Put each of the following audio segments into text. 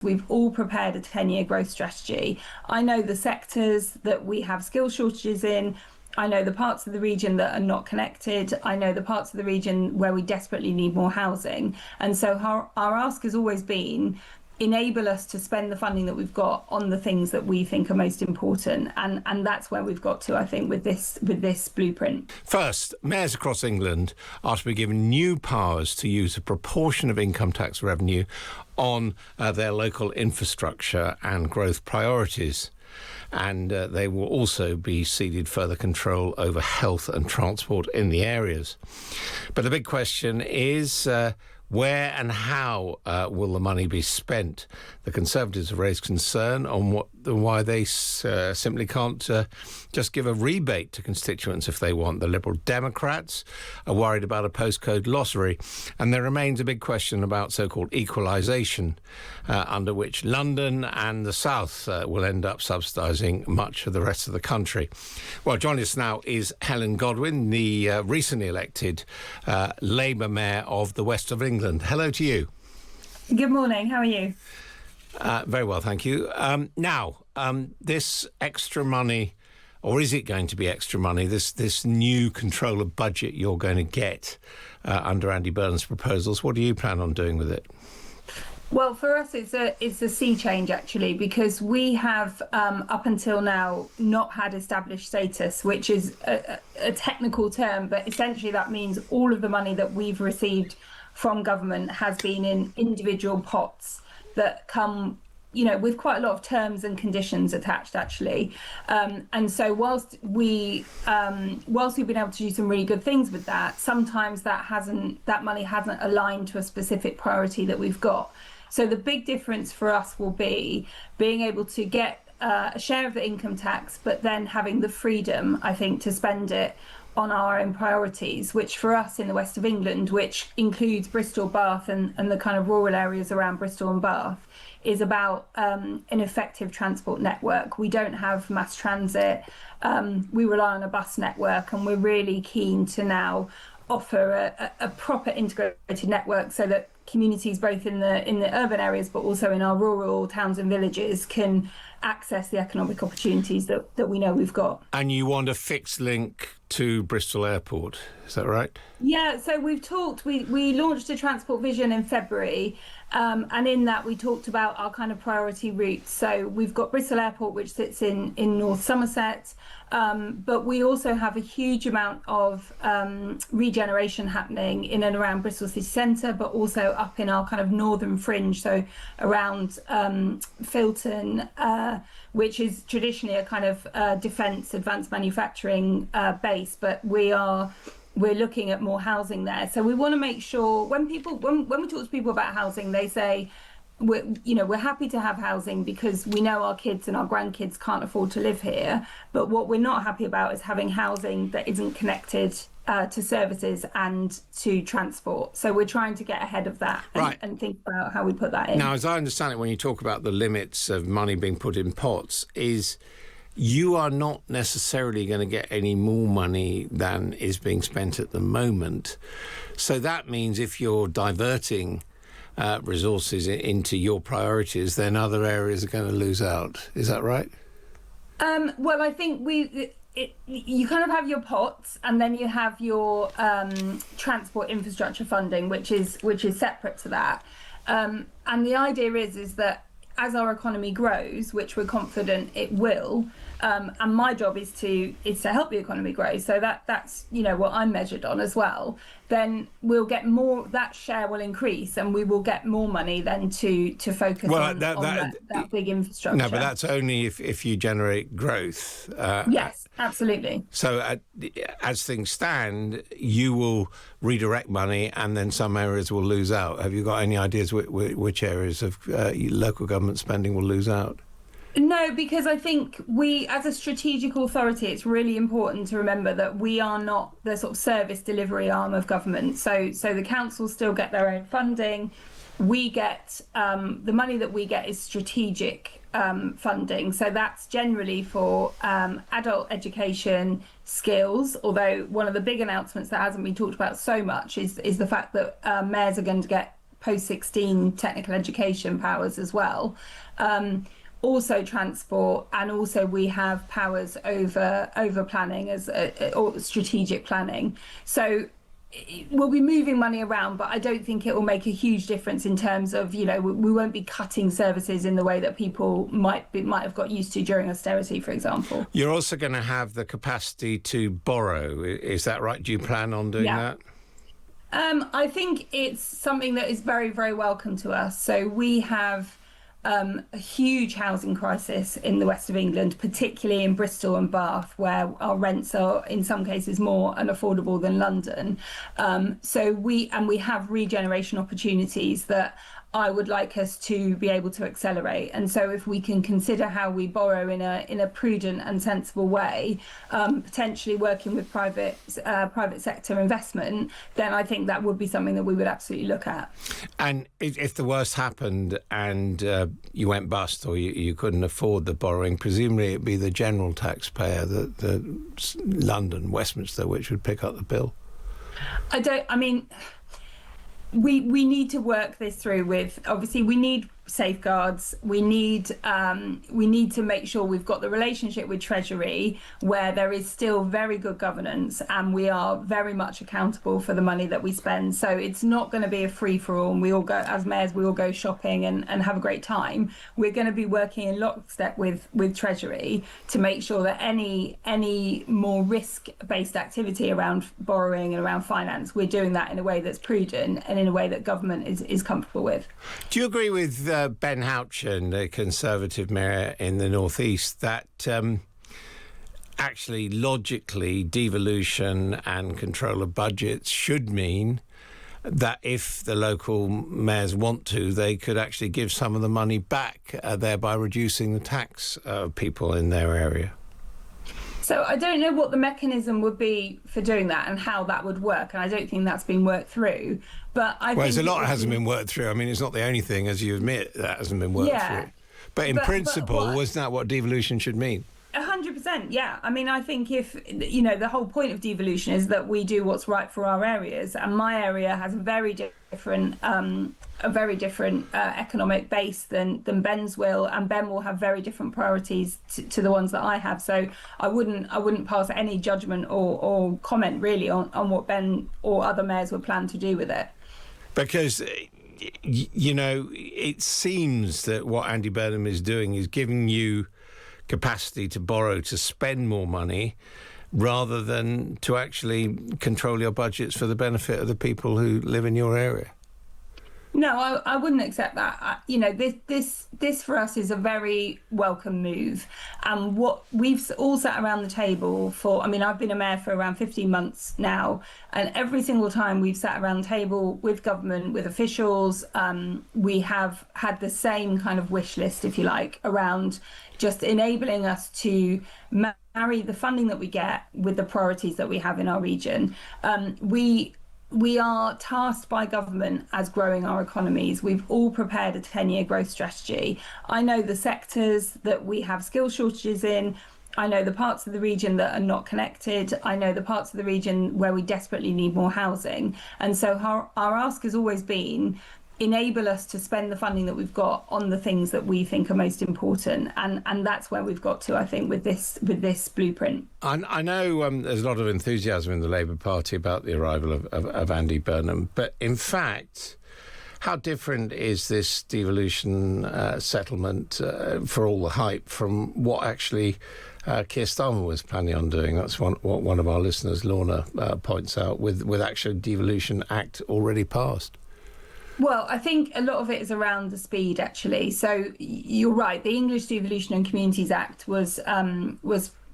We've all prepared a 10-year growth strategy. I know the sectors that we have skill shortages in. I know the parts of the region that are not connected. I know the parts of the region where we desperately need more housing. And so our ask has always been, enable us to spend the funding that we've got on the things that we think are most important. And that's where we've got to, I think, with this blueprint. First, mayors across England are to be given new powers to use a proportion of income tax revenue on their local infrastructure and growth priorities. And they will also be ceded further control over health and transport in the areas. But the big question is, where and how will the money be spent? The Conservatives have raised concern on why they simply can't just give a rebate to constituents if they want. The Liberal Democrats are worried about a postcode lottery, and there remains a big question about so-called equalisation, under which London and the South will end up subsidising much of the rest of the country. Well, joining us now is Helen Godwin, the recently elected Labour Mayor of the West of England. Hello to you. Good morning. How are you? Very well, thank you. Now, this extra money, or is it going to be extra money, this new controller budget you're going to get under Andy Burnham's proposals, what do you plan on doing with it? Well, for us, it's a sea change, actually, because we have, up until now, not had established status, which is a technical term, but essentially that means all of the money that we've received from government has been in individual pots that come, with quite a lot of terms and conditions attached, actually. And so whilst we've been able to do some really good things with that, sometimes that money hasn't aligned to a specific priority that we've got. So the big difference for us will be being able to get a share of the income tax, but then having the freedom, I think, to spend it on our own priorities, which for us in the West of England, which includes Bristol, Bath and the kind of rural areas around Bristol and Bath, is about an effective transport network. We don't have mass transit. We rely on a bus network, and we're really keen to now offer a proper integrated network so that communities both in the urban areas but also in our rural towns and villages can access the economic opportunities that we know we've got. And you want a fixed link to Bristol Airport, is that right? Yeah, so we launched a transport vision in February, and in that we talked about our kind of priority routes. So we've got Bristol Airport, which sits in North Somerset, but we also have a huge amount of regeneration happening in and around Bristol city centre, but also up in our kind of northern fringe, so around Filton, which is traditionally a kind of defence advanced manufacturing base, but we're looking at more housing there. So we want to make sure when we talk to people about housing, they say we're happy to have housing because we know our kids and our grandkids can't afford to live here. But what we're not happy about is having housing that isn't connected to services and to transport. So we're trying to get ahead of that and think about how we put that in. Now, as I understand it, when you talk about the limits of money being put in pots, you are not necessarily going to get any more money than is being spent at the moment. So that means if you're diverting resources into your priorities, then other areas are going to lose out. Is that right? Well, I think you kind of have your pots, and then you have your transport infrastructure funding, which is separate to that. And the idea is that as our economy grows, which we're confident it will, and my job is to help the economy grow, so that's what I'm measured on as well, then we'll get more, that share will increase, and we will get more money then to focus on that big infrastructure. No, but that's only if you generate growth. Yes, absolutely. So as things stand, you will redirect money and then some areas will lose out. Have you got any ideas which areas of local government spending will lose out? No, because I think we, as a strategic authority, it's really important to remember that we are not the sort of service delivery arm of government. So the councils still get their own funding. We get the money that we get is strategic funding. So that's generally for adult education, skills, although one of the big announcements that hasn't been talked about so much is the fact that mayors are going to get post-16 technical education powers as well. Also transport, and also we have powers over planning or strategic planning. So we'll be moving money around, but I don't think it will make a huge difference in terms of, we won't be cutting services in the way that people might have got used to during austerity, for example. You're also going to have the capacity to borrow. Is that right? Do you plan on doing that? I think it's something that is very, very welcome to us. So we have a huge housing crisis in the west of England, particularly in Bristol and Bath, where our rents are in some cases more unaffordable than London. So we have regeneration opportunities that I would like us to be able to accelerate. And so if we can consider how we borrow in a prudent and sensible way, potentially working with private sector investment, then I think that would be something that we would absolutely look at. And if the worst happened and you went bust, or you couldn't afford the borrowing, presumably it'd be the general taxpayer, the London, Westminster, which would pick up the bill. We need to work this through with, obviously we need safeguards. We need to make sure we've got the relationship with Treasury where there is still very good governance and we are very much accountable for the money that we spend. So it's not going to be a free for all and we all go, as mayors, we all go shopping and have a great time. We're going to be working in lockstep with Treasury to make sure that any more risk-based activity around borrowing and around finance, we're doing that in a way that's prudent and in a way that government is comfortable with. Do you agree with Ben Houchen, the Conservative mayor in the North East, that actually logically devolution and control of budgets should mean that if the local mayors want to, they could actually give some of the money back, thereby reducing the tax of people in their area? So I don't know what the mechanism would be for doing that and how that would work, and I don't think that's been worked through. But there's a lot that hasn't been worked through. I mean, it's not the only thing, as you admit, that hasn't been worked through. But in principle, wasn't that what devolution should mean? 100%, yeah. I mean, I think if, the whole point of devolution is that we do what's right for our areas, and my area has a very different economic base than Ben's will, and Ben will have very different priorities to the ones that I have. So I wouldn't pass any judgment or comment really on what Ben or other mayors would plan to do with it. Because it seems that what Andy Burnham is doing is giving you capacity to borrow, to spend more money, rather than to actually control your budgets for the benefit of the people who live in your area. No, I wouldn't accept that. This for us is a very welcome move. And what we've all sat around the table for, I've been a mayor for around 15 months now, and every single time we've sat around the table with government, with officials, we have had the same kind of wish list, if you like, around just enabling us to marry the funding that we get with the priorities that we have in our region. We are tasked by government as growing our economies. We've all prepared a 10-year growth strategy. I know the sectors that we have skill shortages in. I know the parts of the region that are not connected. I know the parts of the region where we desperately need more housing. And so our ask has always been, enable us to spend the funding that we've got on the things that we think are most important, and that's where we've got to, I think, with this blueprint. I know there's a lot of enthusiasm in the Labour Party about the arrival of Andy Burnham, but in fact, how different is this devolution settlement for all the hype from what actually Keir Starmer was planning on doing? That's what one of our listeners, Lorna, points out, with actually Devolution Act already passed. Well, I think a lot of it is around the speed, actually. So you're right. The English Devolution and Communities Act was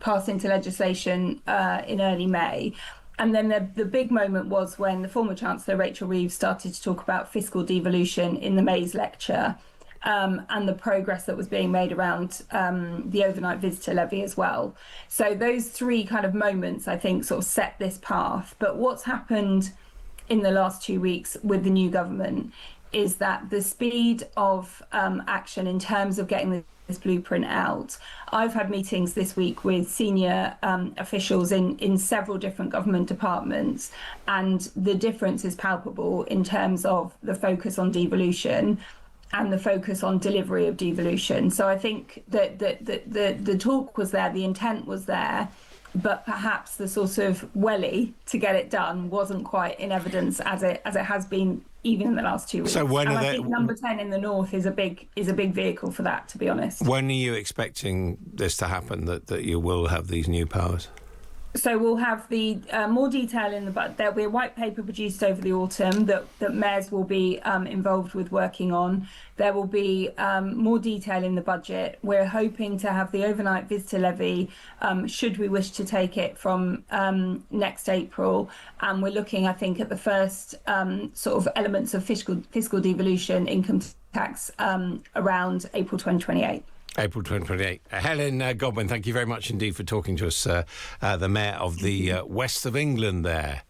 passed into legislation in early May. And then the big moment was when the former Chancellor, Rachel Reeves, started to talk about fiscal devolution in the May's lecture, and the progress that was being made around the overnight visitor levy as well. So those three kind of moments, I think, sort of set this path. But what's happened in the last 2 weeks with the new government is that the speed of action in terms of getting this blueprint out. I've had meetings this week with senior officials in several different government departments, and the difference is palpable in terms of the focus on devolution and the focus on delivery of devolution. So I think that the talk was there, the intent was there, but perhaps the sort of welly to get it done wasn't quite in evidence as it has been even in the last 2 weeks. So when and are I they... think number 10 in the north is a big vehicle for that, to be honest. When are you expecting this to happen, that you will have these new powers? So we'll have the more detail in the budget. There'll be a white paper produced over the autumn that mayors will be involved with working on. There will be more detail in the budget. We're hoping to have the overnight visitor levy, should we wish to take it from next April. And we're looking, I think, at the first sort of elements of fiscal devolution, income tax, around April 2028. April 2028. Helen Godwin, thank you very much indeed for talking to us, the Mayor of the West of England there.